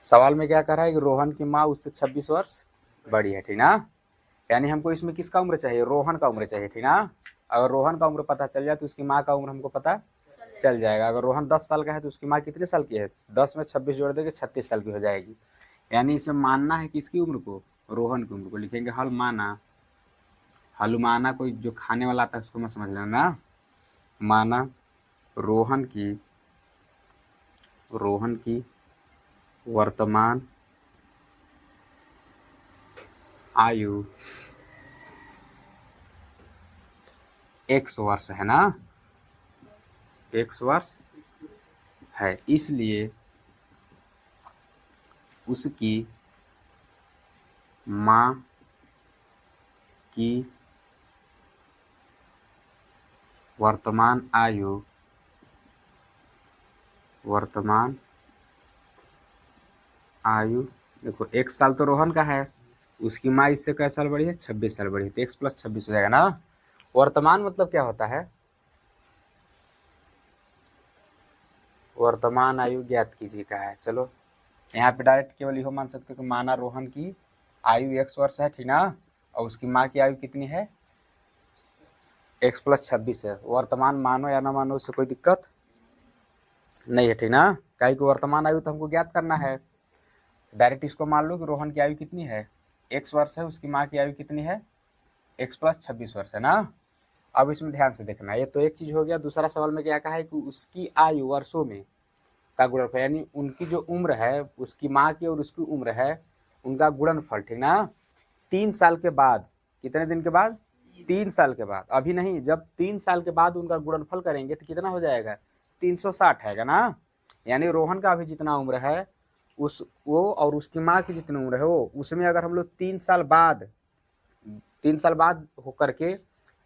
सवाल में क्या कर रहा है कि रोहन की माँ उससे 26 वर्ष बड़ी है, ठीक ना। यानी हमको इसमें किसका उम्र चाहिए, रोहन का उम्र चाहिए, ठीक ना। अगर रोहन का उम्र पता चल जाए तो उसकी माँ का उम्र हमको पता चल जाएगा। अगर रोहन 10 साल का है तो उसकी माँ कितने साल की है, 10 में 26 जोड़ देंगे 36 साल की हो जाएगी। यानी इसमें मानना है किसकी उम्र को, रोहन की उम्र को। लिखेंगे हल माना, हलुमाना कोई जो खाने वाला आता है उसको मैं समझ लेना ना। माना रोहन की वर्तमान आयु x वर्ष है ना, x वर्ष है, इसलिए उसकी माँ की वर्तमान आयु देखो 1 साल तो रोहन का है, उसकी माँ इससे कै साल बड़ी है, 26 साल बड़ी है, तो x + 26 हो जाएगा ना। वर्तमान मतलब क्या होता है, वर्तमान आयु ज्ञात कीजिए का है। चलो यहाँ पे डायरेक्ट केवल यह मान सकते हो कि माना रोहन की आयु x वर्ष है, ठीक ना, और उसकी माँ की आयु कितनी है, x + 26 है। वर्तमान मानो या ना मानो उससे कोई दिक्कत नहीं है, ठीक ना। काहे कि वर्तमान आयु तो हमको ज्ञात करना है। डायरेक्ट इसको मान लो कि रोहन की आयु कितनी है, x वर्ष है, उसकी माँ की आयु कितनी है, x + 26 वर्ष है ना। अब इसमें ध्यान से देखना, ये तो एक चीज हो गया। दूसरा सवाल में क्या कहा है कि उसकी आयु वर्षों में का गुणनफल, यानी उनकी जो उम्र है, उसकी माँ की और उसकी उम्र है, उनका गुणनफल, ठीक ना। 3 साल के बाद, कितने दिन के बाद, 3 साल के बाद, अभी नहीं, जब 3 साल के बाद उनका गुणनफल करेंगे तो कितना हो जाएगा, 360 आएगा ना। यानी रोहन का अभी जितना उम्र है उस वो और उसकी माँ की जितनी उम्र है वो, उसमें अगर हम लोग 3 साल बाद होकर के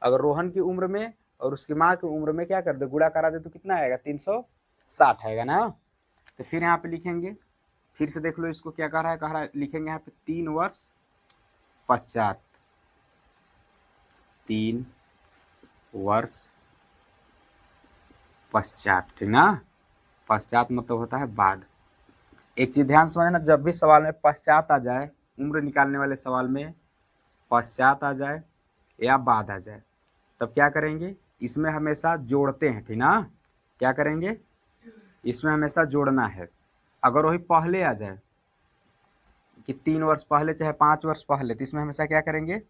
अगर रोहन की उम्र में और उसकी माँ की उम्र में क्या कर दे, गुणा करा दे तो कितना आएगा, 360 आएगा ना। तो फिर यहाँ पे लिखेंगे, फिर से देख लो इसको क्या कह रहा है, लिखेंगे यहाँ पे 3 वर्ष पश्चात, 3 वर्ष पश्चात, ठीक ना। पश्चात मतलब होता है बाद। एक चीज ध्यान समझना, जब भी सवाल में पश्चात आ जाए, उम्र निकालने वाले सवाल में पश्चात आ जाए या बाद आ जाए, तब क्या करेंगे, इसमें हमेशा जोड़ते हैं, ठीक ना। क्या करेंगे, इसमें हमेशा जोड़ना है। अगर वही पहले आ जाए कि 3 वर्ष पहले चाहे 5 वर्ष पहले, तो इसमें हमेशा क्या करेंगे,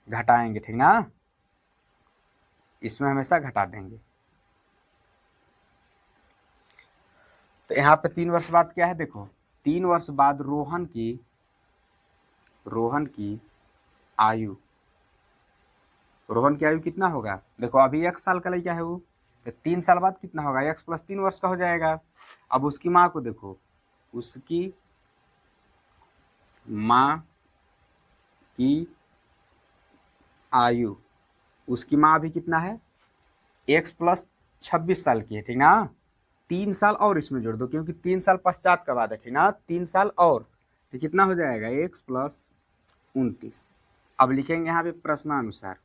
घटाएंगे, ठीक ना, इसमें हमेशा घटा देंगे। तो यहाँ पे 3 वर्ष बाद क्या है, देखो 3 वर्ष बाद रोहन की आयु, रोहन की आयु कितना होगा, देखो अभी 1 साल का लड़का है वो, तो 3 साल बाद कितना होगा, x + 3 वर्ष का हो जाएगा। अब उसकी माँ को देखो, उसकी माँ की आयु, उसकी माँ अभी कितना है, x + 26 साल की है, ठीक ना। 3 साल और इसमें जोड़ दो क्योंकि 3 साल पश्चात का बाद है, ठीक ना, 3 साल और, तो कितना हो जाएगा, x + 29। अब लिखेंगे यहाँ पे प्रश्नानुसार,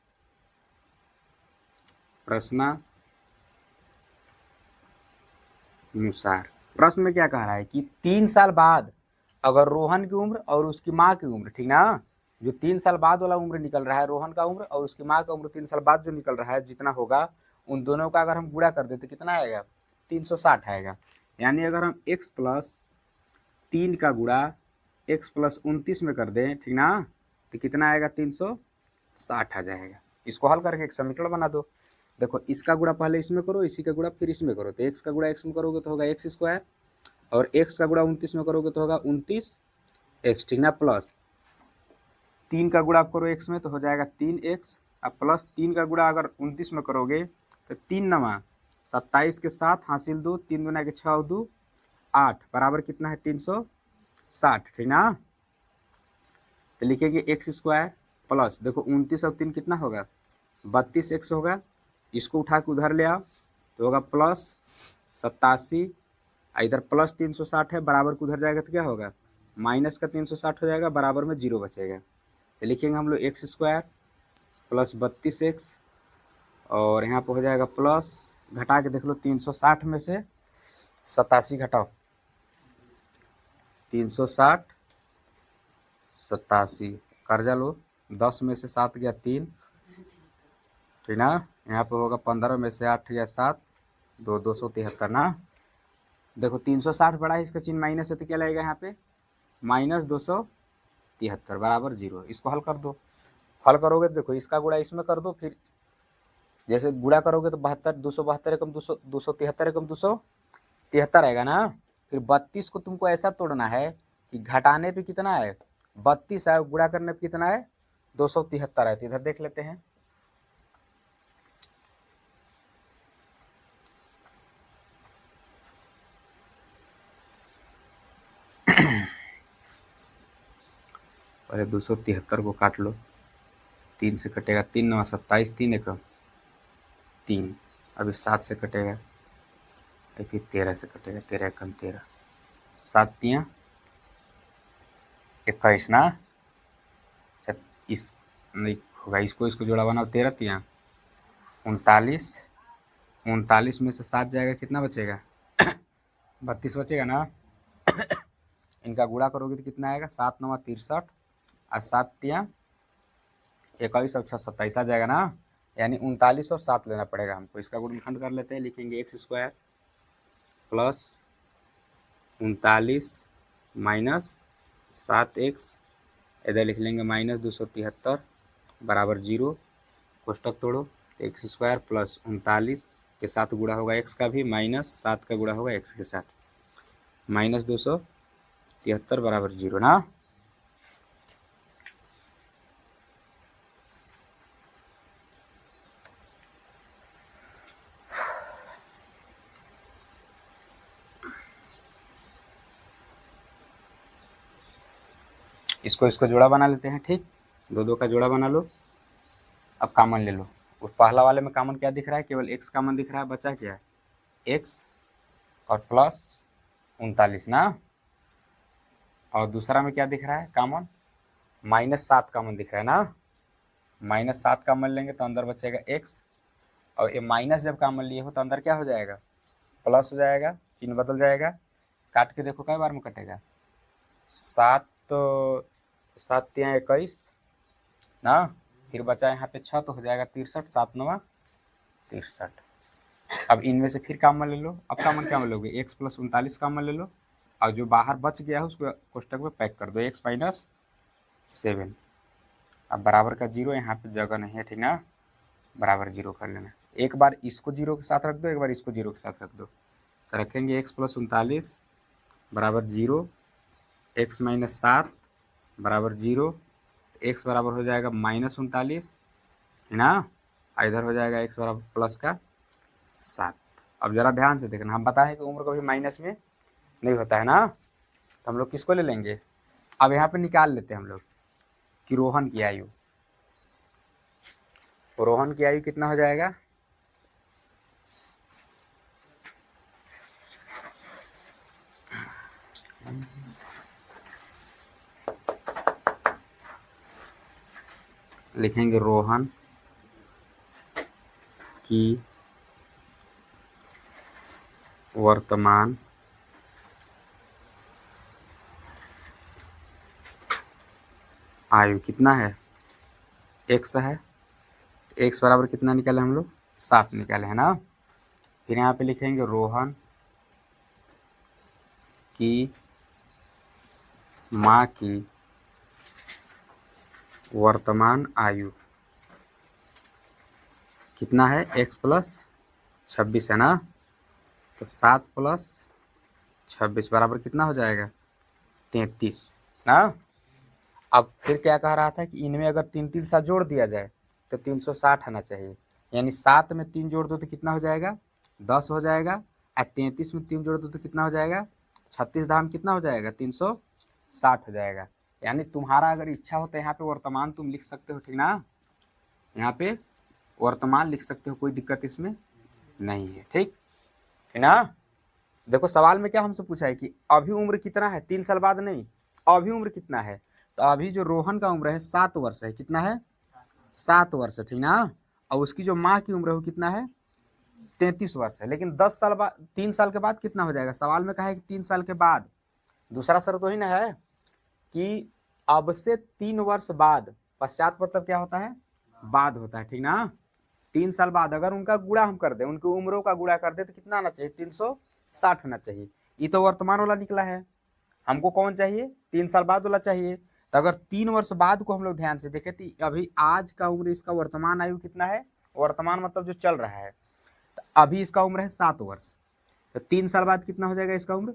प्रश्न में क्या कह रहा है कि 3 साल बाद अगर रोहन की उम्र और उसकी माँ की उम्र, ठीक ना, जो 3 साल बाद वाला उम्र निकल रहा है, रोहन का उम्र और उसकी माँ का उम्र 3 साल बाद जो निकल रहा है, जितना होगा उन दोनों का अगर हम गुणा कर देते कितना आएगा, 360 आएगा। यानी अगर हम x + 3 का गुणा x + 29 में कर दें, ठीक ना, तो कितना आएगा, 360 आ जाएगा। इसको हल करके एक समीकरण बना दो। देखो इसका गुणा पहले इसमें करो, इसी का गुणा फिर इसमें करो, तो x का गुणा x में करोगे तो होगा x², और x का गुणा 29 में करोगे तो होगा 29x, ठीक ना, प्लस 3 का गुणा आप करो x में तो हो जाएगा 3x, अब प्लस 3 का गुणा अगर 29 में करोगे तो 3 9 27 के साथ हासिल 2, 3 दूना के 6 2 8 बराबर कितना है, 360, ठीक ना। तो लिखेंगे x² प्लस, देखो 29 और 3 कितना होगा, 32x होगा, इसको उठा के उधर ले आओ तो होगा प्लस 87, इधर प्लस 360 है, बराबर को उधर जाएगा तो क्या होगा, माइनस का 360 हो जाएगा, बराबर में 0 बचेगा। तो लिखेंगे हम लोग x² प्लस 32x, और यहाँ पर हो जाएगा प्लस, घटा के देख लो 360 में से 87 घटाओ, 360 87 कर्जा लो, 10 में से 7 गया 3, ठीक ना। यहाँ पे होगा 15 में से 8 गया 7, 273 ना। देखो 360 बड़ा है, इसका चिन्ह माइनस है तो क्या लगेगा यहाँ पे -273 बराबर 0। इसको हल कर दो। हल करोगे तो देखो इसका गुणा इसमें कर दो, फिर जैसे गुणा करोगे तो 72 272 कम 273 कम 273 आएगा ना। फिर 32 को तुमको ऐसा तोड़ना है कि घटाने पे कितना है 32 है, गुणा करने पे कितना है 273 है। तो इधर देख लेते हैं। पहले 273 को काट लो, 3 से कटेगा 3 9 27, 3 1 3, अभी 7 से कटेगा, फिर 13 से कटेगा, 13 1 13, 7 3 21 ना। अच्छा इस नहीं होगा, इसको जोड़ा बनाओ, 13 3 39, 39 में से 7 जाएगा, कितना बचेगा 32 बचेगा ना। इनका गुणा करोगे तो कितना आएगा 7 9 63 और 7 3 21 और 6 27 आ जाएगा ना। यानी 39 और 7 लेना पड़ेगा हमको। इसका गुणनखंड कर लेते हैं, लिखेंगे x² प्लस 39 माइनस 7x, इधर लिख लेंगे -273 बराबर 0। कोष्टक तोड़ो तो x² प्लस 39 के साथ गुणा होगा x का भी, माइनस 7 का गुणा होगा x के साथ, -273 बराबर 0 ना। इसको जोड़ा बना लेते हैं, ठीक। 2 2 का जोड़ा बना लो। अब कॉमन ले लो। उस पहला वाले में कॉमन क्या दिख रहा है, केवल x कॉमन दिख रहा है, बचा क्या है x और प्लस 39 ना। और दूसरा में क्या दिख रहा है कॉमन, -7 कॉमन दिख रहा है ना। -7 कॉमन लेंगे तो अंदर बचेगा x, और ये माइनस जब कॉमन लिए हो तो अंदर क्या हो जाएगा प्लस हो जाएगा, चिन्ह बदल जाएगा। काट के देखो कई बार में कटेगा, 7 7 3 21 ना, फिर बचा यहाँ पे 6 तो हो जाएगा 63, 7 9 63। अब इनमें से फिर कॉमन ले लो। अब कॉमन क्या लोगे, x प्लस 39 कॉमन ले लो, और जो बाहर बच गया है उसको कोष्टक में पैक कर दो, x माइनस 7। अब बराबर का 0, यहाँ पे जगह नहीं है, ठीक ना, बराबर 0 कर लेना। एक बार इसको 0 के साथ रख दो, एक बार इसको 0 के साथ रख दो, तो रखेंगे x प्लस 39 बराबर 0, x माइनस 7 बराबर 0, x बराबर हो जाएगा -39 है ना, इधर हो जाएगा x बराबर प्लस का 7। अब जरा ध्यान से देखना, हम बताएं कि उम्र कभी माइनस में नहीं होता है ना। तो हम लोग किसको ले लेंगे, अब यहाँ पे निकाल लेते हैं हम लोग कि रोहन की आयु, रोहन की आयु कितना हो जाएगा, लिखेंगे रोहन की वर्तमान आयु कितना है, x है, तो x बराबर कितना निकाले हम लोग 7 निकाले है ना। फिर यहाँ पे लिखेंगे रोहन की माँ की वर्तमान आयु कितना है, x प्लस 26 है ना, तो 7 प्लस 26 बराबर कितना हो जाएगा 33 ना। अब फिर क्या कह रहा था कि इनमें अगर 3 3 साथ जोड़ दिया जाए तो 360 आना चाहिए, यानी 7 में 3 जोड़ दो तो कितना हो जाएगा 10 हो जाएगा, और 33 में 3 जोड़ दो तो कितना हो जाएगा 36 धाम कितना हो जाएगा 360 हो जाएगा। यानी तुम्हारा अगर इच्छा हो तो यहाँ पे वर्तमान तुम लिख सकते हो, ठीक ना, यहाँ पे वर्तमान लिख सकते हो, कोई दिक्कत इसमें नहीं है, ठीक है ना। देखो सवाल में क्या हमसे पूछा है कि अभी उम्र कितना है, 3 साल बाद नहीं, अभी उम्र कितना है, तो अभी जो रोहन का उम्र है 7 वर्ष है, कितना है 7 वर्ष है, ठीक ना। और उसकी जो माँ की उम्र है वो कितना है 33 वर्ष है। लेकिन 10 साल बाद 3 साल के बाद कितना हो जाएगा, सवाल में कहा है कि 3 साल के बाद, दूसरा शर्त वही ना है कि अब से 3 वर्ष बाद, पश्चात मतलब क्या होता है, बाद होता है, ठीक ना। 3 साल बाद अगर उनका गुणा हम कर दें, उनकी उम्रों का गुणा कर दे तो कितना आना चाहिए, 360 होना चाहिए। ये तो वर्तमान वाला निकला है, हमको कौन चाहिए, 3 साल बाद वाला चाहिए। तो अगर 3 वर्ष बाद को हम लोग ध्यान से देखें तो अभी आज का उम्र इसका वर्तमान आयु कितना है, वर्तमान मतलब जो चल रहा है, तो अभी इसका उम्र है 7 वर्ष। तो 3 साल बाद कितना हो जाएगा इसका उम्र,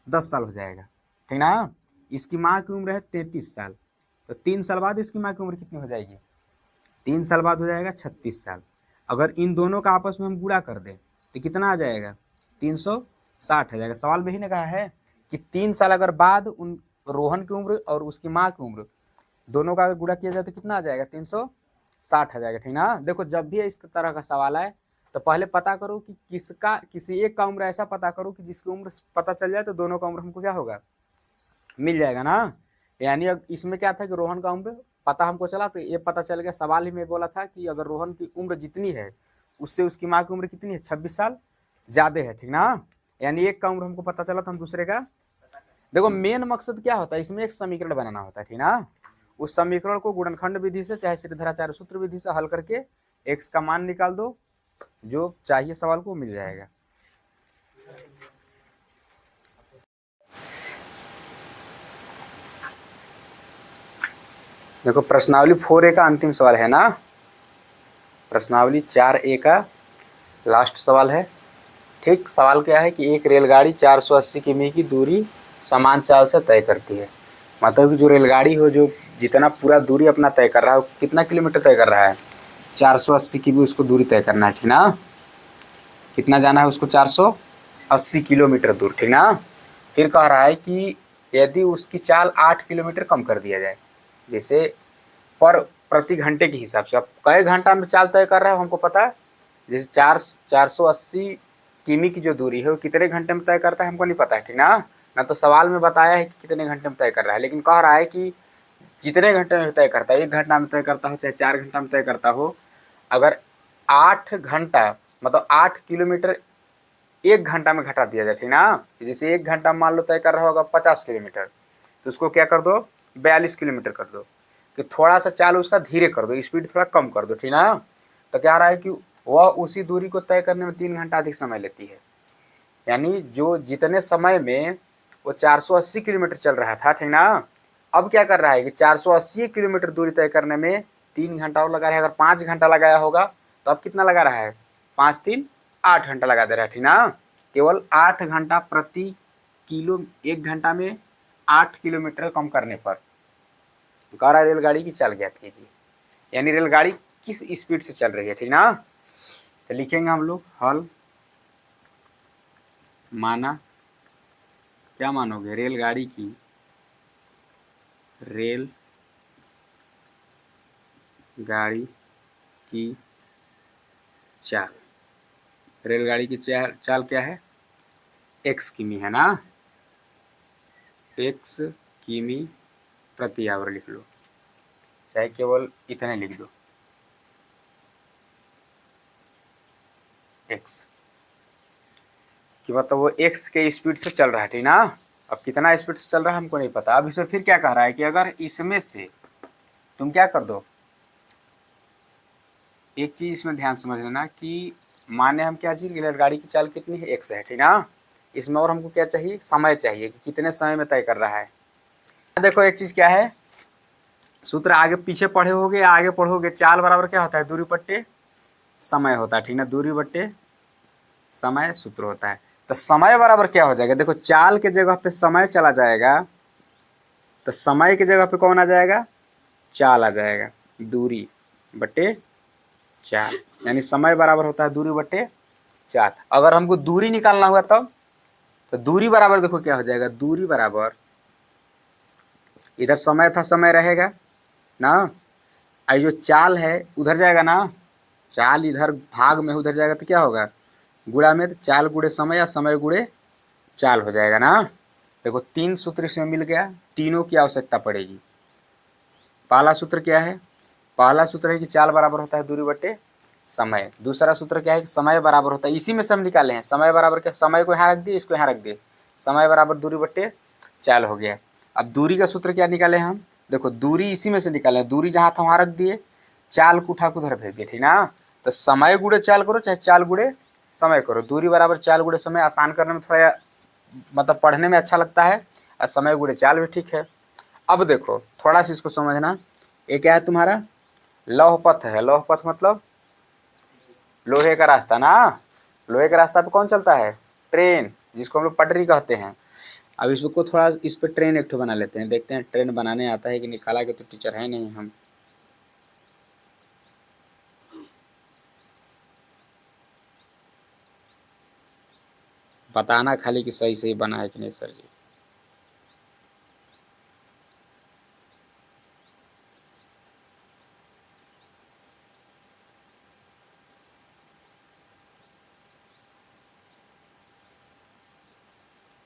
10 साल हो जाएगा, ठीक ना। इसकी माँ की उम्र है 33 साल, तो 3 साल बाद इसकी माँ की उम्र कितनी हो जाएगी, 3 साल बाद हो जाएगा 36 साल। अगर इन दोनों का आपस में हम गुणा कर दें तो कितना आ जाएगा, 360 आ जाएगा। सवाल में ही ने कहा है कि 3 साल अगर बाद उन रोहन की उम्र और उसकी माँ की उम्र दोनों का अगर गुणा किया जाए तो कितना आ जाएगा, 360 आ जाएगा, ठीक ना। देखो जब भी इस तरह का सवाल आए तो पहले पता करो कि किसका, किसी एक का उम्र ऐसा पता करो कि जिसकी उम्र पता चल जाए तो दोनों का उम्र हमको क्या होगा, मिल जाएगा ना। यानी इसमें क्या था कि रोहन का उम्र पता हमको चला तो ये पता चल गया, सवाल ही में बोला था कि अगर रोहन की उम्र जितनी है उससे उसकी माँ की उम्र कितनी है, 26 साल ज़्यादा है, ठीक ना। यानी एक का उम्र हमको पता चला तो हम दूसरे का, देखो मेन मकसद क्या होता है, इसमें एक समीकरण बनाना होता है, ठीक ना। उस समीकरण को गुणनखंड विधि से चाहे श्रीधराचार्य सूत्र विधि से हल करके एक्स का मान निकाल दो, जो चाहिए सवाल को मिल जाएगा। देखो प्रश्नावली 4A का अंतिम सवाल है ना, प्रश्नावली 4A का लास्ट सवाल है। ठीक, सवाल क्या है कि एक रेलगाड़ी 480 किमी की दूरी समान चाल से तय करती है। मतलब कि जो रेलगाड़ी हो जो जितना पूरा दूरी अपना तय कर रहा है, कितना किलोमीटर तय कर रहा है, 480 की भी उसको दूरी तय करना है, ठीक ना। कितना जाना है उसको, 480 किलोमीटर दूर, ठीक ना। फिर कह रहा है कि यदि उसकी चाल 8 किलोमीटर कम कर दिया जाए, जैसे पर प्रति घंटे के हिसाब से, अब कई घंटा में चाल तय कर रहा है हमको पता है, जैसे 480 किमी की जो दूरी है वो कितने घंटे में तय करता है हमको नहीं पता है, ठीक ना। ना तो सवाल में बताया है कि कितने घंटे में तय कर रहा है, लेकिन कह रहा है कि जितने घंटे में तय करता है, 1 घंटा में तय करता हो चाहे 4 घंटा में तय करता हो, अगर 8 घंटा मतलब 8 किलोमीटर 1 घंटा में घटा दिया जाए, ठीक ना। जैसे 1 घंटा मान लो तय कर रहा होगा 50 किलोमीटर, तो उसको क्या कर दो, 42 किलोमीटर कर दो, कि थोड़ा सा चाल उसका धीरे कर दो, स्पीड थोड़ा कम कर दो, ठीक ना। तो क्या रहा है कि वह उसी दूरी को तय करने में 3 घंटा अधिक समय लेती है। यानी जो जितने समय में वो 480 किलोमीटर चल रहा था, ठीक ना, अब क्या कर रहा है कि 480 किलोमीटर दूरी तय करने में 3 घंटा और लगा रहा है। अगर 5 घंटा लगाया होगा तो अब कितना लगा रहा है, 5 3 8 घंटा लगा दे रहा है, ठीक ना। केवल 8 घंटा प्रति किलो, 1 घंटा में 8 किलोमीटर कम करने पर कह रहा है रेलगाड़ी की चाल ज्ञात कीजिए। यानी रेलगाड़ी किस स्पीड से चल रही है, ठीक ना। तो लिखेंगे हम लोग हल, माना, क्या मानोगे, रेलगाड़ी की चाल, रेलगाड़ी की चाल क्या है, x किमी है ना, x किमी प्रति आवर लिख लो, चाहे केवल इतने लिख दो, x कि मतलब वो x के स्पीड से चल रहा है, ठीक ना। अब कितना स्पीड से चल रहा है हमको नहीं पता। अब इसमें फिर क्या कह रहा है कि अगर इसमें से तुम क्या कर दो, एक चीज इसमें ध्यान समझ लेना कि माने हम क्या चीज, रेलगाड़ी की चाल कितनी है, x है, ठीक ना। इसमें और हमको क्या चाहिए, समय चाहिए कि कितने समय में तय कर रहा है। देखो एक चीज क्या है, सूत्र आगे पीछे पढ़े होगे, आगे पढ़ोगे, चाल बराबर क्या होता है, दूरी बट्टे समय होता है, ठीक ना। दूरी बट्टे समय सूत्र होता है। तो समय बराबर क्या हो जाएगा, देखो चाल के जगह पे समय चला जाएगा, तो समय की जगह पे कौन आ जाएगा, चाल आ जाएगा, दूरी बट्टे चाल। यानी समय बराबर होता है दूरी बट्टे चाल। अगर हमको दूरी निकालना हुआ तब, तो दूरी बराबर देखो क्या हो जाएगा, दूरी बराबर, इधर समय था, समय रहेगा ना, आई जो चाल है उधर जाएगा ना, चाल इधर भाग में उधर जाएगा तो क्या होगा, गुणा में, तो चाल गुणे समय या समय गुणे चाल हो जाएगा ना। देखो 3 सूत्र इसमें मिल गया, तीनों की आवश्यकता पड़ेगी। पहला सूत्र क्या है, पहला सूत्र है कि चाल बराबर होता है दूरी बट्टे समय। दूसरा सूत्र क्या है कि समय बराबर होता है, इसी में से हम निकाले हैं, समय बराबर क्या, समय को यहाँ रख दिए, इसको यहाँ रख दिए, समय बराबर दूरी बट्टे चाल हो गया। अब दूरी का सूत्र क्या निकाले हम, देखो दूरी इसी में से निकाले, दूरी जहाँ था वहाँ रख दिए, चाल को उठा के उधर भेज दिए, ठीक ना। तो समय गुणे चाल करो चाहे चाल गुणे समय करो, दूरी बराबर चाल गुणे समय, आसान करने में थोड़ा मतलब पढ़ने में अच्छा लगता है, और समय गुणे चाल भी ठीक है। अब देखो थोड़ा सा इसको समझना, ये क्या है तुम्हारा लौह पथ है, लौह पथ मतलब लोहे का रास्ता ना, लोहे का रास्ता पे कौन चलता है, ट्रेन, जिसको हम लोग पटरी कहते हैं। अब इसको थोड़ा इस पे ट्रेन एक ठो बना लेते हैं, देखते हैं ट्रेन बनाने आता है कि निकाला के, तो टीचर है नहीं हम। बताना खाली कि सही सही बना है कि नहीं सर जी।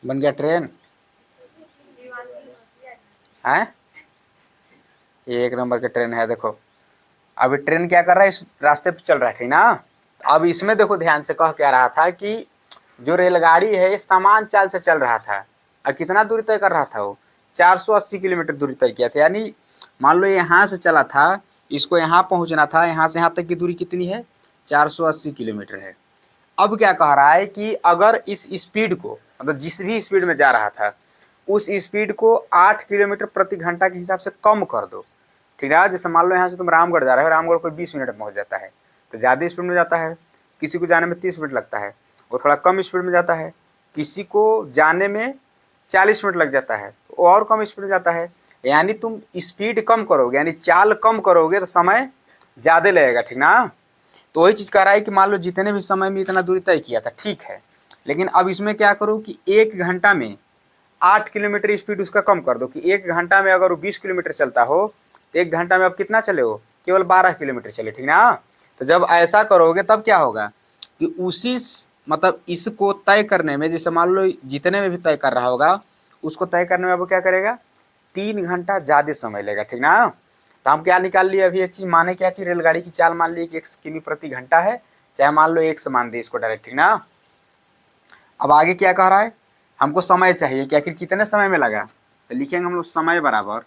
बन गया ट्रेन है, ये एक नंबर के ट्रेन है। देखो अभी ट्रेन क्या कर रहा है, इस रास्ते पे चल रहा है, ठीक ना। अब इसमें देखो ध्यान से कह क्या रहा था कि जो रेलगाड़ी है ये समान चाल से चल रहा था, और कितना दूरी तय कर रहा था वो, 480 किलोमीटर दूरी तय किया था। यानी मान लो यहाँ से चला था, इसको यहाँ पहुँचना था, यहाँ से यहाँ तक की दूरी कितनी है, 480 किलोमीटर है। अब क्या कह रहा है कि अगर इस स्पीड को, मतलब जिस भी स्पीड में जा रहा था उस स्पीड को 8 किलोमीटर प्रति घंटा के हिसाब से कम कर दो, ठीक है। जैसे मान लो यहाँ से तुम रामगढ़ जा रहे हो, रामगढ़ कोई 20 मिनट में पहुँच जाता है, तो ज़्यादा स्पीड में जाता है। किसी को जाने में 30 मिनट लगता है, वो थोड़ा कम स्पीड में जाता है। किसी को जाने में 40 मिनट लग जाता है, वो और कम स्पीड में जाता है। यानी तुम स्पीड कम करोगे, यानी चाल कम करोगे तो समय ज़्यादा लगेगा, ठीक ना। तो वही चीज़ कह रहा है कि मान लो जितने भी समय में इतना दूरी तय किया था, ठीक है, लेकिन अब इसमें क्या करो कि 1 घंटा में 8 किलोमीटर स्पीड उसका कम कर दो, कि 1 घंटा में अगर वो 20 किलोमीटर चलता हो तो 1 घंटा में अब कितना चले हो, केवल 12 किलोमीटर चले, ठीक ना। तो जब ऐसा करोगे तब क्या होगा कि उसी मतलब इसको तय करने में, जैसे मान लो जितने में भी तय कर रहा होगा उसको तय करने में अब क्या करेगा, 3 घंटा ज़्यादा समय लेगा, ठीक ना। तो हम क्या निकाल लिए अभी एक चीज़, माने क्या चीज़, रेलगाड़ी की चाल मान ली कि 1 किमी प्रति घंटा है, चाहे मान लो 1 से मान दिए इसको डायरेक्ट, ठीक ना। अब आगे क्या कह रहा है, हमको समय चाहिए कि आखिर कितने समय में लगा, तो लिखेंगे हम लोग समय बराबर,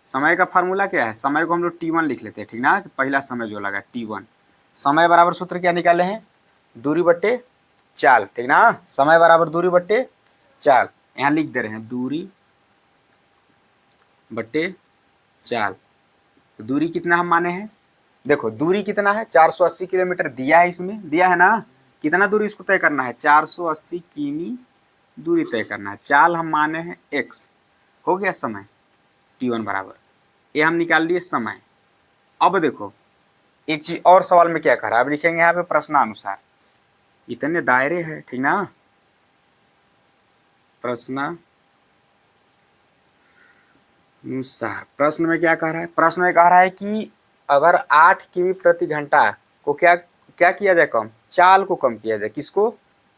समय का फार्मूला क्या है, समय को हम लोग T1 लिख लेते हैं, ठीक ना, कि पहला समय जो लगा T1। समय बराबर सूत्र क्या निकाले हैं, दूरी बट्टे चाल, ठीक ना। समय बराबर दूरी बट्टे चाल, यहाँ लिख दे रहे हैं दूरी बट्टे चाल। तो दूरी कितना हम माने हैं, देखो दूरी कितना है, 480 किलोमीटर दिया है, इसमें दिया है ना, कितना दूरी इसको तय करना है, 480 किमी दूरी तय करना है। चाल हम माने हैं x, हो गया समय T1 बराबर, ये हम निकाल लिए समय। अब देखो एक चीज और सवाल में क्या कर रहा है, अब लिखेंगे यहाँ पे प्रश्नानुसार, इतने दायरे हैं, ठीक ना, प्रश्नानुसार। प्रश्न में क्या कह रहा है, प्रश्न में कह रहा है कि अगर 8 किमी प्रति घंटा को क्या क्या किया जाए, कम, चाल को कम किया जाए, किसको,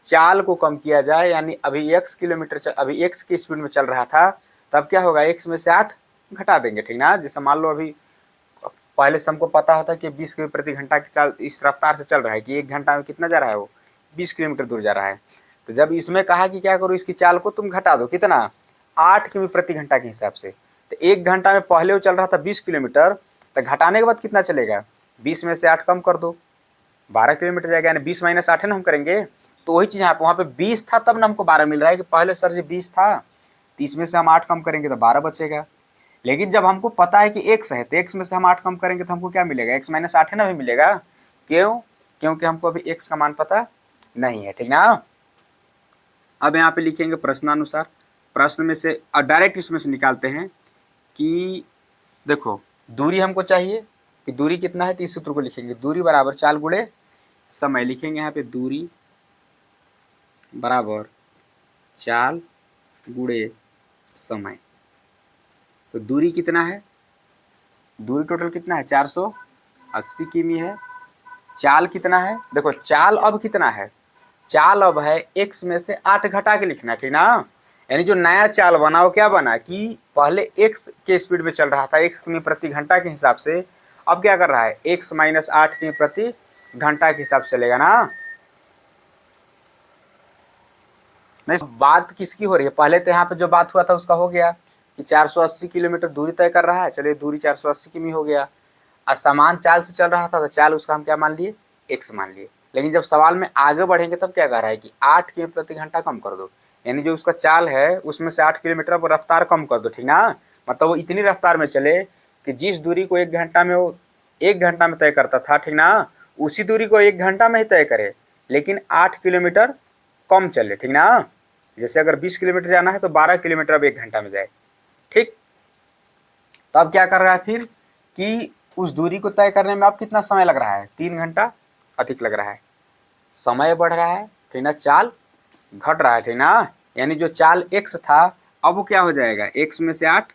चाल को कम किया जाए। यानी अभी x किलोमीटर अभी x की स्पीड में चल रहा था, तब क्या होगा, x में से 8 घटा देंगे, ठीक ना। जैसे मान लो अभी पहले से हमको पता होता कि 20 किमी प्रति घंटा की चाल इस रफ्तार से चल रहा है, कि 1 घंटा में कितना जा रहा है, वो 20 किलोमीटर दूर जा रहा है। तो जब इसमें कहा कि क्या करो, इसकी चाल को तुम घटा दो, कितना, 8 किमी प्रति घंटा के हिसाब से। तो 1 घंटा में पहले वो चल रहा था 20 किलोमीटर, तो घटाने के बाद कितना चलेगा, 20 में से 8 कम कर दो, 12 किलोमीटर जाएगा, यानी 20 माइनस 8 है ना हम करेंगे। तो वही चीज़ यहाँ पे, वहाँ पे 20 था तब ना हमको 12 मिल रहा है, कि पहले सर जी 20 था, 30 में से हम 8 कम करेंगे तो 12 बचेगा। लेकिन जब हमको पता है कि x है, तो x में से हम 8 कम करेंगे तो हमको क्या मिलेगा, x माइनस 8 है ना, भी मिलेगा। क्यों, क्योंकि हमको अभी x का मान पता नहीं है, ठीक ना। अब यहाँ पे लिखेंगे प्रश्नानुसार, प्रश्न में से डायरेक्ट इसमें से निकालते हैं कि देखो दूरी हमको चाहिए कि दूरी कितना है, तो इस सूत्र को लिखेंगे, दूरी बराबर चाल गुणे समय। लिखेंगे यहाँ पे दूरी बराबर चाल गुणे समय। तो दूरी कितना है, दूरी टोटल कितना है, 480 किमी है। चाल कितना है, देखो चाल अब कितना है, चाल अब है x में से 8 घटा के लिखना, ठीक ना। यानी जो नया चाल बना वो क्या बना कि पहले x के स्पीड में चल रहा था, x किमी प्रति घंटा के हिसाब से, अब क्या कर रहा है, x माइनस 8 किमी प्रति घंटा के हिसाब से चलेगा ना। नहीं, बात किसकी हो रही है? पहले तो यहाँ पे जो बात हुआ था उसका हो गया कि 480 किलोमीटर दूरी तय कर रहा है, चलिए दूरी 480 किमी हो गया। और समान चाल से चल रहा था तो चाल उसका हम क्या मान लिए? एक्स मान लिए। लेकिन जब सवाल में आगे बढ़ेंगे तब क्या कह रहा है कि 8 किलोमीटर प्रति घंटा कम कर दो, यानी जो उसका चाल है उसमें से 8 किलोमीटर पर रफ्तार कम कर दो, ठीक ना? मतलब वो इतनी रफ्तार में चले कि जिस दूरी को 1 घंटा में वो 1 घंटा में तय करता था, ठीक ना, उसी दूरी को 1 घंटा में ही तय करे, लेकिन 8 किलोमीटर कम चले, ठीक ना? जैसे अगर 20 किलोमीटर जाना है तो 12 किलोमीटर अब 1 घंटा में जाए, ठीक। तो अब क्या कर रहा है फिर कि उस दूरी को तय करने में अब कितना समय लग रहा है? 3 घंटा अधिक लग रहा है। समय बढ़ रहा है, ठीक ना, चाल घट रहा है, ठीक ना। यानी जो चाल x था अब वो क्या हो जाएगा? x में से 8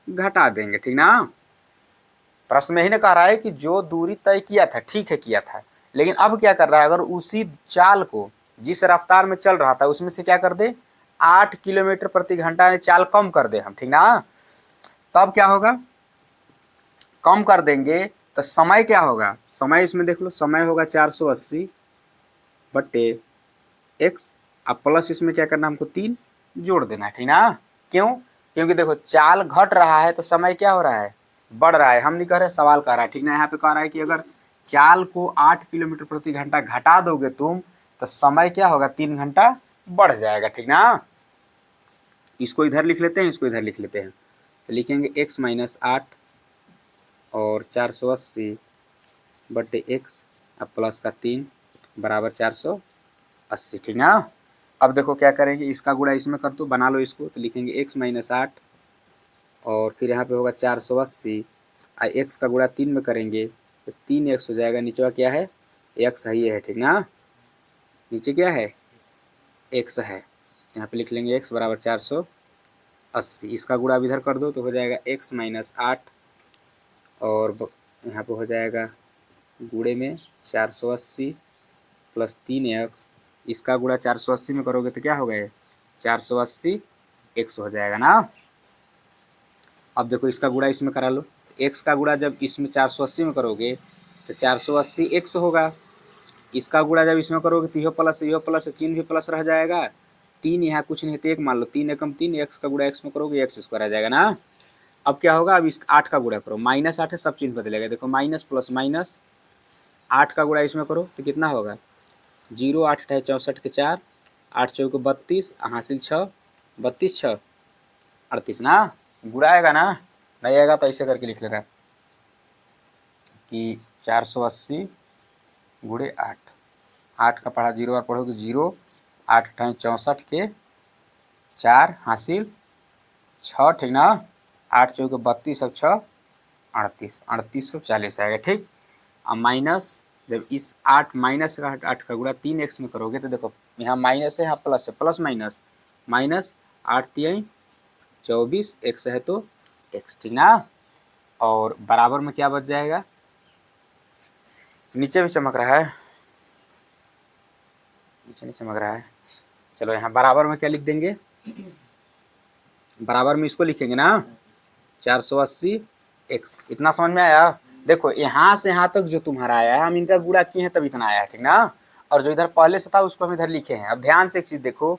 घटा देंगे, ठीक ना। प्रश्न में ही ना कह रहा है कि जो दूरी तय किया था, ठीक है किया था, लेकिन अब क्या कर रहा है? अगर उसी चाल को जिस रफ्तार में चल रहा था उसमें से क्या कर दे? 8 किलोमीटर प्रति घंटा चाल कम कर दे हम, ठीक ना। तब क्या होगा? कम कर देंगे तो समय क्या होगा? समय इसमें देख लो, समय होगा 480 बट्टे एक्स, अब प्लस इसमें क्या करना हमको 3 जोड़ देना है, ठीक ना। क्यों? क्योंकि देखो चाल घट रहा है तो समय क्या हो रहा है? बढ़ रहा है। हम नहीं कह रहे, सवाल कह रहा है, ठीक ना। यहाँ पे कह रहा है कि अगर चाल को 8 किलोमीटर प्रति घंटा घटा दोगे तुम तो समय क्या होगा? 3 घंटा बढ़ जाएगा, ठीक ना। इसको इधर लिख लेते हैं, इसको इधर लिख लेते हैं, तो लिखेंगे x माइनस 8 और 480 बट्टे एक्स अब प्लस का 3 बराबर 480, ठीक ना। अब देखो क्या करेंगे, इसका गुणा इसमें कर दो, बना लो इसको, तो लिखेंगे x माइनस 8 और फिर यहाँ पे होगा 480 और x का गुणा 3 में करेंगे तो 3x हो जाएगा। नीचे क्या है? x है, ये है, ठीक ना। नीचे क्या है? x है। यहाँ पे लिख लेंगे x बराबर 480। इसका गुणा अब इधर कर दो तो हो जाएगा x माइनस 8 और यहाँ पे हो जाएगा गुणे में 480 प्लस 3x, इसका गुणा 480 में करोगे तो क्या हो गए? 480 x हो जाएगा ना। अब देखो इसका गुणा इसमें करा लो, x का गुणा जब इसमें 480 में करोगे तो 480 x होगा। इसका गुणा जब इसमें करोगे तो यह प्लस चिन्ह भी प्लस रह जाएगा। 3 यहाँ कुछ नहीं तो 1 मान लो, 3 एकम 3, x का गुणा x में करोगे x स्क्वायर आ जाएगा ना। अब क्या होगा? अब इस 8 का गुणा करो, माइनस 8 है, सब चिन्ह बदलेगा। देखो माइनस प्लस माइनस, 8 का गुणा इसमें करो तो कितना होगा? 0 8 अठाई 64 के 4, 8 चौके 32, हासिल 6, 32 6 38 ना। गुणा आएगा ना? नहीं आएगा तो ऐसे करके लिख लेना कि 480 गुणे 8, 8 का पढ़ा 0 बार पढ़ो तो 0, 8 अठाई 64 के 4 हासिल 6, ठीक ना। 8 चौके 32 अब 6 38, 3840 आएगा, ठीक। अब माइनस जब इस 8 माइनस का 8 का गुणा 3x में करोगे तो देखो यहाँ माइनस है, यहाँ प्लस है, प्लस माइनस माइनस 8 3 24, x है तो x, ठीक ना। और बराबर में क्या बच जाएगा? नीचे भी चमक रहा है, नीचे नहीं चमक रहा है। चलो यहाँ बराबर में क्या लिख देंगे? बराबर में इसको लिखेंगे ना 480 x। इतना समझ में आया? देखो यहाँ से यहाँ तक जो तुम्हारा आया है हम इनका गुणा किए हैं तब इतना आया है, ठीक ना। और जो इधर पहले से था उसको हम इधर लिखे हैं। अब ध्यान से एक चीज़ देखो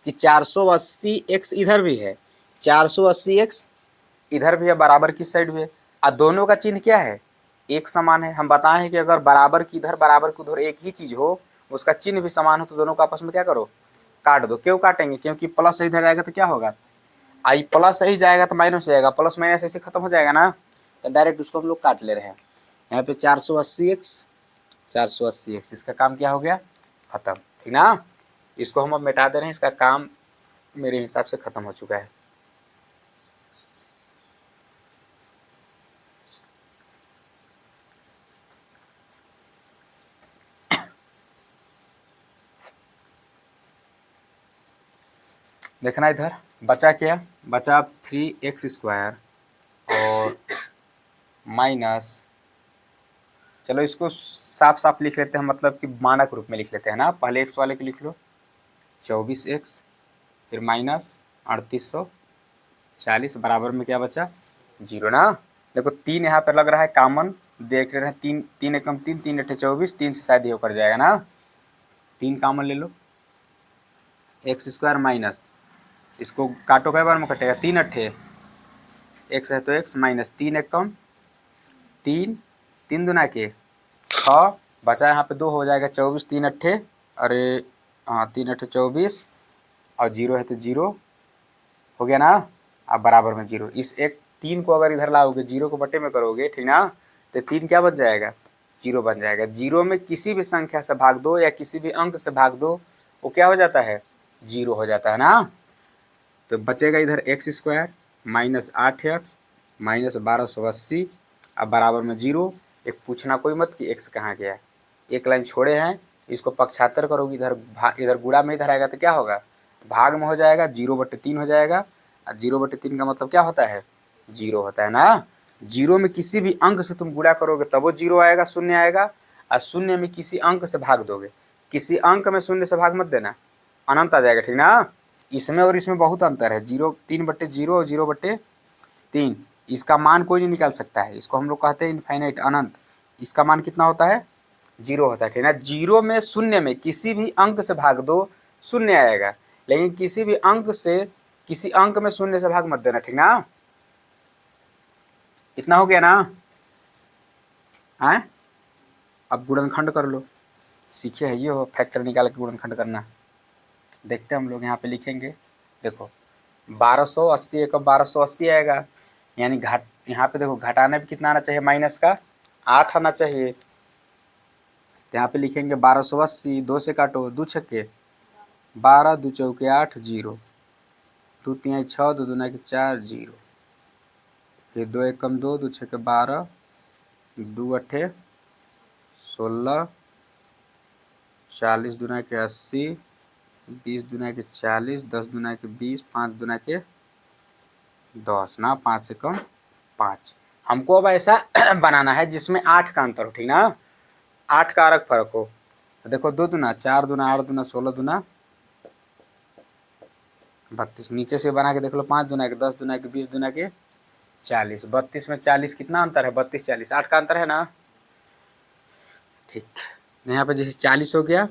कि 480 x इधर भी है, 480 x इधर भी है, बराबर की साइड भी है, और दोनों का चिन्ह क्या है? एक समान है। हम बताए हैं कि अगर बराबर की इधर बराबर की उधर एक ही चीज़ हो, उसका चिन्ह भी समान हो, तो दोनों को आपस में क्या करो? काट दो। क्यों काटेंगे? क्योंकि प्लस इधर आएगा तो क्या होगा? आई प्लस सही जाएगा तो माइनस हो जाएगा, प्लस माइनस ऐसे खत्म हो जाएगा ना। तो डायरेक्ट उसको हम लोग काट ले रहे हैं। यहाँ पे 480 x, इसका काम क्या हो गया? खत्म, ठीक ना। इसको हम अब मिटा दे रहे हैं, इसका काम मेरे हिसाब से खत्म हो चुका है। देखना इधर बचा क्या? बचा 3x स्क्वायर और माइनस, चलो इसको साफ साफ लिख लेते हैं, मतलब कि मानक रूप में लिख लेते हैं ना। पहले x वाले को लिख लो 24x, फिर माइनस 3840, बराबर में क्या बचा? 0 ना। देखो 3 यहाँ पर लग रहा है कॉमन, देख रहे हैं 3 3 एकम 3, 3 अठे 24, 3 से शायद ये होकर जाएगा ना। 3 कॉमन ले लो, एक्स स्क्वायर माइनस, इसको काटो कई बार में कटेगा, 3 अट्ठे एक्स है तो एक्स माइनस 3 एक कम 3, 3 दूना के 6, बचा यहाँ पे 2 हो जाएगा 24, 3 अट्ठे, अरे हाँ 3 अट्ठे 24 और 0 है तो 0 हो गया ना। अब बराबर में 0, इस एक 3 को अगर इधर लाओगे 0 को बट्टे में करोगे, ठीक ना, तो 3 क्या बन जाएगा, 0 बन जाएगा। 0 में किसी भी संख्या से भाग दो या किसी भी अंक से भाग दो, वो क्या हो जाता है, 0 हो जाता है ना। तो बचेगा इधर x square minus 8x minus 1280, अब बराबर में 0। एक पूछना कोई मत कि एक्स कहाँ गया, एक लाइन छोड़े हैं, इसको पक्षांतर करोगे इधर इधर गुणा में इधर आएगा तो क्या होगा, भाग में हो जाएगा, 0/3 हो जाएगा। और 0/3 का मतलब क्या होता है, 0 होता है ना। 0 में किसी भी अंक से तुम गुणा करोगे तब वो 0 आएगा, शून्य आएगा। और शून्य में किसी अंक से भाग दोगे, किसी अंक में शून्य से भाग मत देना, अनंत आ जाएगा, ठीक ना। इसमें और इसमें बहुत अंतर है, 3/0 और 0/3, इसका मान कोई नहीं निकाल सकता है, इसको हम लोग कहते हैं इनफाइनाइट, अनंत। इसका मान कितना होता है, 0 होता है, ठीक ना। 0 में शून्य में किसी भी अंक से भाग दो, शून्य आएगा, लेकिन किसी भी अंक से किसी अंक में शून्य से भाग मत देना, ठीक ना। इतना हो गया ना। हैं, अब गुणनखंड कर लो, सीखे है ये हो फैक्टर निकाल के गुणनखंड करना। देखते हैं हम लोग यहाँ पे लिखेंगे, देखो 1280 एक 1280 आएगा, यानी घट यहाँ पे देखो घटाने पे कितना आना चाहिए, माइनस का 8 आना चाहिए। तो यहाँ पे लिखेंगे 1280, 2 से काटो, 2 छक्के 12, 2 चौके 8, 0, 2 तिहाई 6, 2 दूना के 4, 0, फिर 2 एक कम 2, 2 छक्के 12, 2 अट्ठे 16, 40 दूना के 80, 20 दूना के 40, 10 दूना के 20, 5 दूना के 10 ना, 5 से कम 5। हमको अब ऐसा बनाना है जिसमें 8 का अंतर हो, ठीक ना, 8 का अलग फर्क हो। देखो 2 दूना 4 दूना 8 दूना 16 दूना 32, नीचे से बना के देख लो, 5 दूना के 10 दूना के 20 दूना के 40, 32 में 40 कितना अंतर है, 32 40, 8 का अंतर है ना। ठीक, यहाँ पे जैसे 40 हो गया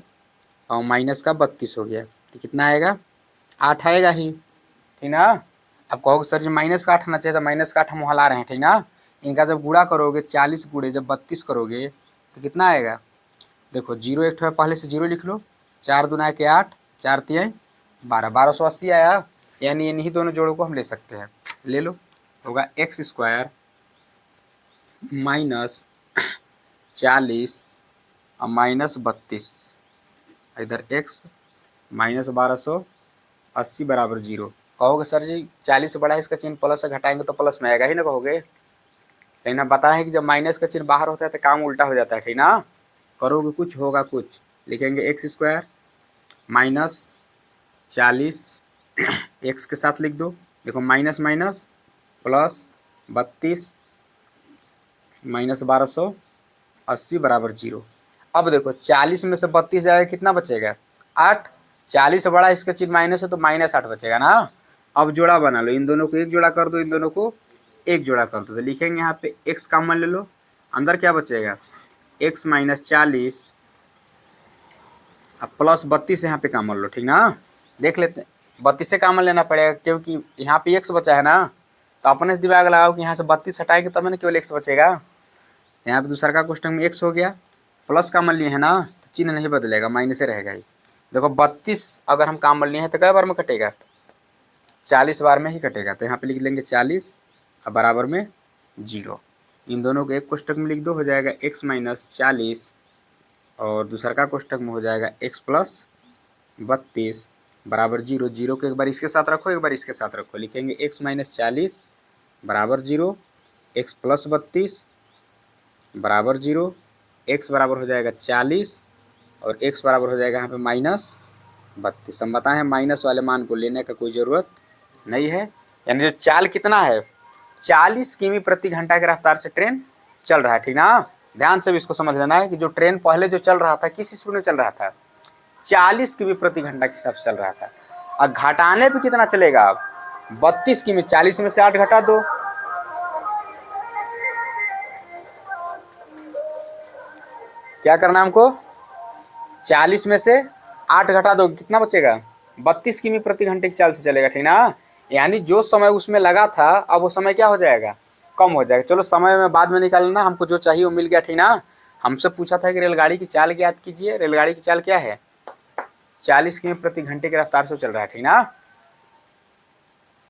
और माइनस का 32 हो गया, तो कितना आएगा, 8 आएगा ही, ठीक ना। अब कहोगे सर जी माइनस का 8 आना चाहिए, तो माइनस का 8 हम हला रहे हैं, ठीक ना। इनका जब गुणा करोगे 40 गुणे जब 32 करोगे तो कितना आएगा, देखो 0 एक पहले से 0 लिख लो, 4 दूना के 8, 4 तिहाई 12, 1280 आया, यानी इन्हीं दोनों जोड़ों को हम ले सकते हैं, ले लो, होगा एक्स स्क्वायर माइनस 40 और माइनस 32, इधर एक्स माइनस 1280 बराबर 0। कहोगे सर जी 40 से बड़ा है, इसका चिन्ह प्लस से घटाएंगे तो प्लस में आएगा ही ना, कहोगे। लेकिन आप बताएं कि जब माइनस का चिन्ह बाहर होता है तो काम उल्टा हो जाता है, ठीक ना। करोगे कुछ होगा कुछ, लिखेंगे एक्स स्क्वायर माइनस 40, एक्स के साथ लिख दो, देखो माइनस माइनस प्लस 32 माइनस 1280 बराबर 0। अब देखो 40 में से 32 जाएगा, कितना बचेगा, 8, 40 से बड़ा इसका चिन्ह माइनस है तो माइनस 8 बचेगा ना। अब जोड़ा बना लो, इन दोनों को एक जोड़ा कर दो, इन दोनों को एक जोड़ा कर दो, तो लिखेंगे यहाँ पे x कॉमन ले लो, अंदर क्या बचेगा, x माइनस 40 अब प्लस 32 यहाँ पे कॉमन लो, ठीक ना। देख लेते हैं, 32 से कॉमन लेना पड़ेगा क्योंकि यहाँ पे x बचा है ना, तो अपने से दिमाग लगाओ कि यहाँ से 32 हटाएंगे तब ना केवल x बचेगा। यहाँ पे दूसरा का क्वेश्चन में x हो गया, प्लस कॉमन लिए है ना, तो चिन्ह नहीं बदलेगा, माइनस से रहेगा ही। देखो 32 अगर हम कॉमन लिए हैं तो कई बार में कटेगा, 40 बार में ही कटेगा, तो यहाँ पे लिख लेंगे 40 और बराबर में 0। इन दोनों को एक कोष्टक में लिख दो, हो जाएगा x माइनस 40 और दूसरा का कोष्टक में हो जाएगा x प्लस 32 बराबर 0। 0 को एक बार इसके साथ रखो, एक बार इसके साथ रखो, लिखेंगे x माइनस 40 बराबर 0, x प्लस 32 बराबर 0, x बराबर हो जाएगा 40 और x बराबर हो जाएगा यहाँ पे माइनस 32। हम बताएं माइनस वाले मान को लेने का कोई ज़रूरत नहीं है, यानी जो चाल कितना है, 40 किमी प्रति घंटा की रफ्तार से ट्रेन चल रहा है, ठीक ना। ध्यान से भी इसको समझ लेना है कि जो ट्रेन पहले जो चल रहा था किस स्पीड में चल रहा था, 40 किमी प्रति घंटा के हिसाब से चल रहा था। और घटाने पे कितना चलेगा, अब 32 किमी, 40 में से 8 घटा दो, क्या करना हमको, 40 में से 8 घटा दो, कितना बचेगा, 32 किमी प्रति घंटे की चाल से चलेगा, ठीक ना। यानी जो समय उसमें लगा था अब वो समय क्या हो जाएगा, कम हो जाएगा। चलो समय में बाद में निकालना, हमको जो चाहिए वो मिल गया, ठीक ना। हमसे पूछा था कि रेलगाड़ी की चाल ज्ञात कीजिए। रेलगाड़ी की चाल क्या है, 40 किमी प्रति घंटे की रफ्तार से चल रहा है, ठीक ना।